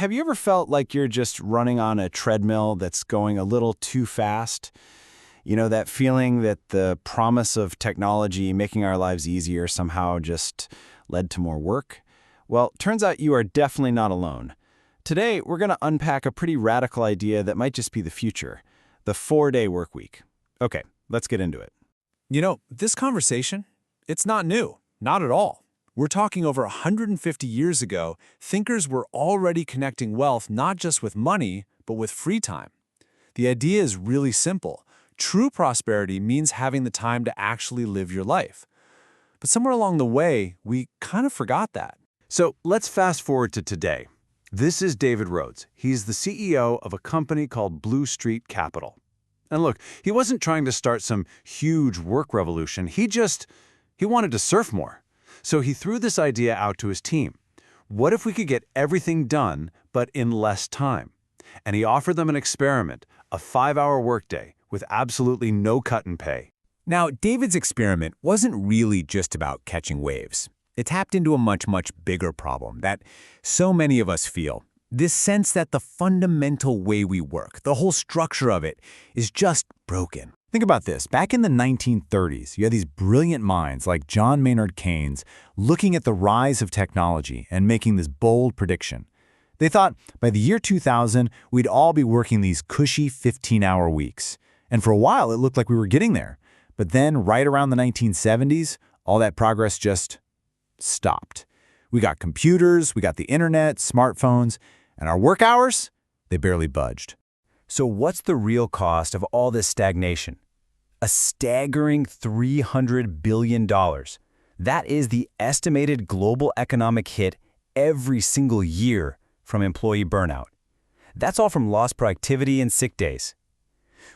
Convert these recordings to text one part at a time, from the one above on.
have you ever felt like you're just running on a treadmill that's going a little too fast? You know, that feeling that the promise of technology making our lives easier somehow just led to more work? Well, turns out you are definitely not alone. Today, we're going to unpack a pretty radical idea that might just be the future, the 4-day work week. Okay, let's get into it. You know, this conversation, it's not new, not at all. We're talking over 150 years ago, thinkers were already connecting wealth not just with money, but with free time. The idea is really simple. True prosperity means having the time to actually live your life. But somewhere along the way, we kind of forgot that. So let's fast forward to today. This is David Rhodes. He's the CEO of a company called Blue Street Capital. And look, he wasn't trying to start some huge work revolution. He wanted to surf more. So he threw this idea out to his team. What if we could get everything done, but in less time? And he offered them an experiment, a 5-hour workday with absolutely no cut in pay. Now, David's experiment wasn't really just about catching waves. It tapped into a much, much bigger problem that so many of us feel. This sense that the fundamental way we work, the whole structure of it, is just broken. Think about this. Back in the 1930s, you had these brilliant minds like John Maynard Keynes looking at the rise of technology and making this bold prediction. They thought by the year 2000, we'd all be working these cushy 15-hour weeks. And for a while, it looked like we were getting there. But then, right around the 1970s, all that progress just stopped. We got computers, we got the internet, smartphones, and our work hours, they barely budged. So what's the real cost of all this stagnation? A staggering $300 billion. That is the estimated global economic hit every single year from employee burnout. That's all from lost productivity and sick days.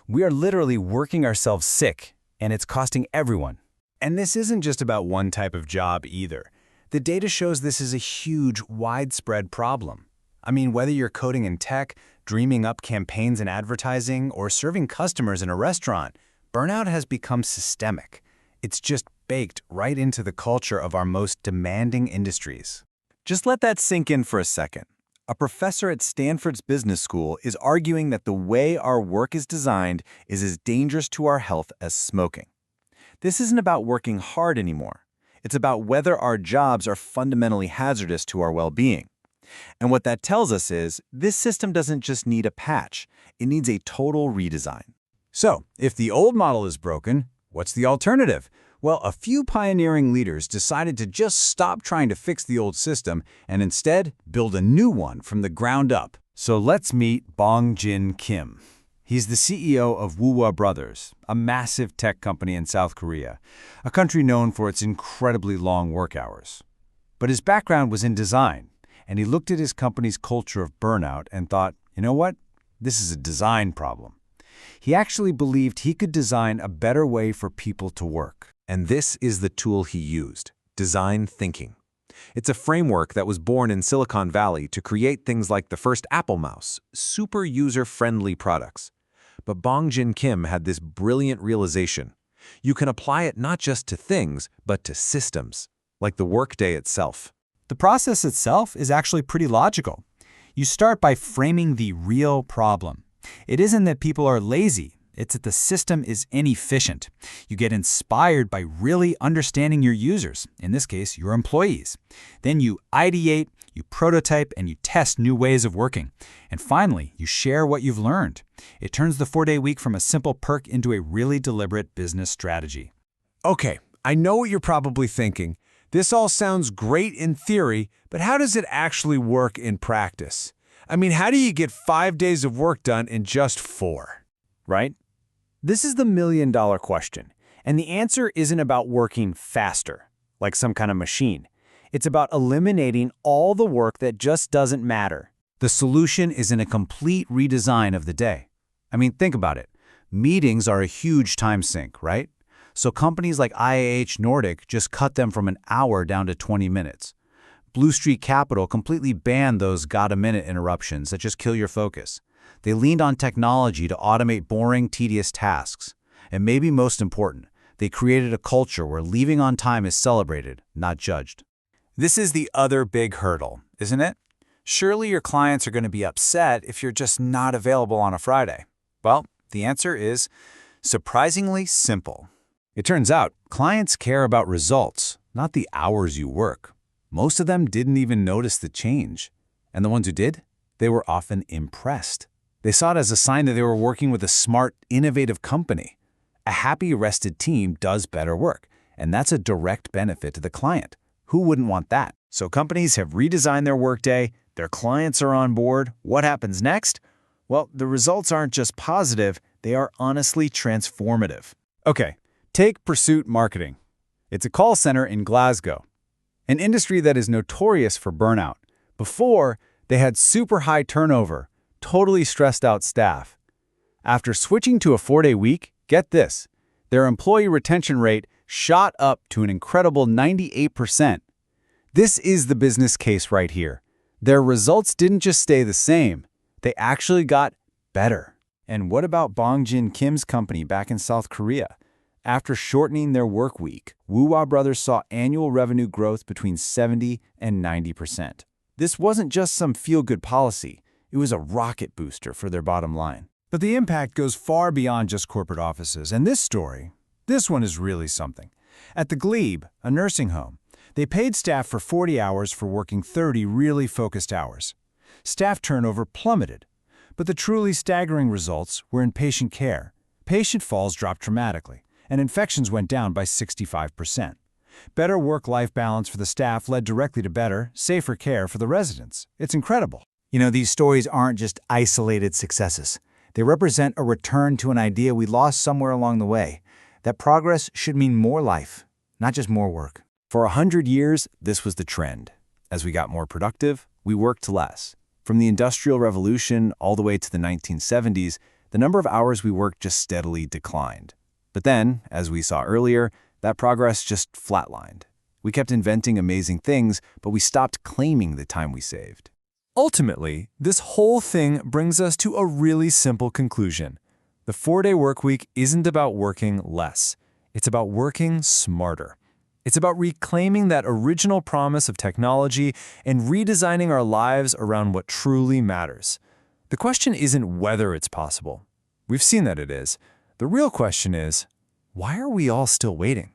We are literally working ourselves sick, and it's costing everyone. And this isn't just about one type of job either. The data shows this is a huge, widespread problem. I mean, whether you're coding in tech, dreaming up campaigns in advertising, or serving customers in a restaurant, burnout has become systemic. It's just baked right into the culture of our most demanding industries. Just let that sink in for a second. A professor at Stanford's Business School is arguing that the way our work is designed is as dangerous to our health as smoking. This isn't about working hard anymore. It's about whether our jobs are fundamentally hazardous to our well-being. And what that tells us is, this system doesn't just need a patch, it needs a total redesign. So, if the old model is broken, what's the alternative? Well, a few pioneering leaders decided to just stop trying to fix the old system and instead build a new one from the ground up. So let's meet Bong-Jin Kim. He's the CEO of Woowa Brothers, a massive tech company in South Korea, a country known for its incredibly long work hours. But his background was in design. And he looked at his company's culture of burnout and thought, you know what? This is a design problem. He actually believed he could design a better way for people to work. And this is the tool he used, design thinking. It's a framework that was born in Silicon Valley to create things like the first Apple mouse, super user-friendly products. But Bong-Jin Kim had this brilliant realization. You can apply it not just to things, but to systems, like the workday itself. The process itself is actually pretty logical. You start by framing the real problem. It isn't that people are lazy, it's that the system is inefficient. You get inspired by really understanding your users, in this case, your employees. Then you ideate, you prototype, and you test new ways of working. And finally, you share what you've learned. It turns the 4-day week from a simple perk into a really deliberate business strategy. Okay, I know what you're probably thinking. This all sounds great in theory, but how does it actually work in practice? I mean, how do you get 5 days of work done in just 4? Right? This is the million-dollar question. And the answer isn't about working faster, like some kind of machine. It's about eliminating all the work that just doesn't matter. The solution is in a complete redesign of the day. I mean, think about it. Meetings are a huge time sink, right? So companies like IAH Nordic just cut them from an hour down to 20 minutes. Blue Street Capital completely banned those got-a-minute interruptions that just kill your focus. They leaned on technology to automate boring, tedious tasks. And maybe most important, they created a culture where leaving on time is celebrated, not judged. This is the other big hurdle, isn't it? Surely your clients are going to be upset if you're just not available on a Friday. Well, the answer is surprisingly simple. It turns out clients care about results, not the hours you work. Most of them didn't even notice the change. And the ones who did, they were often impressed. They saw it as a sign that they were working with a smart, innovative company. A happy, rested team does better work, and that's a direct benefit to the client. Who wouldn't want that? So companies have redesigned their workday, their clients are on board. What happens next? Well, the results aren't just positive, they are honestly transformative. Okay, take Pursuit Marketing. It's a call center in Glasgow, an industry that is notorious for burnout. Before, they had super high turnover, totally stressed out staff. After switching to a 4-day week, get this, their employee retention rate shot up to an incredible 98%. This is the business case right here. Their results didn't just stay the same, they actually got better. And what about Bongjin Kim's company back in South Korea? After shortening their work week, Woowa Brothers saw annual revenue growth between 70 and 90%. This wasn't just some feel-good policy, it was a rocket booster for their bottom line. But the impact goes far beyond just corporate offices, and this one is really something. At the Glebe, a nursing home, they paid staff for 40 hours for working 30 really focused hours. Staff turnover plummeted, but the truly staggering results were in patient care. Patient falls dropped dramatically, and infections went down by 65%. Better work-life balance for the staff led directly to better, safer care for the residents. It's incredible. You know, these stories aren't just isolated successes. They represent a return to an idea we lost somewhere along the way, that progress should mean more life, not just more work. For 100 years, this was the trend. As we got more productive, we worked less. From the Industrial Revolution all the way to the 1970s, the number of hours we worked just steadily declined. But then, as we saw earlier, that progress just flatlined. We kept inventing amazing things, but we stopped claiming the time we saved. Ultimately, this whole thing brings us to a really simple conclusion. The 4-day workweek isn't about working less. It's about working smarter. It's about reclaiming that original promise of technology and redesigning our lives around what truly matters. The question isn't whether it's possible. We've seen that it is. The real question is, why are we all still waiting?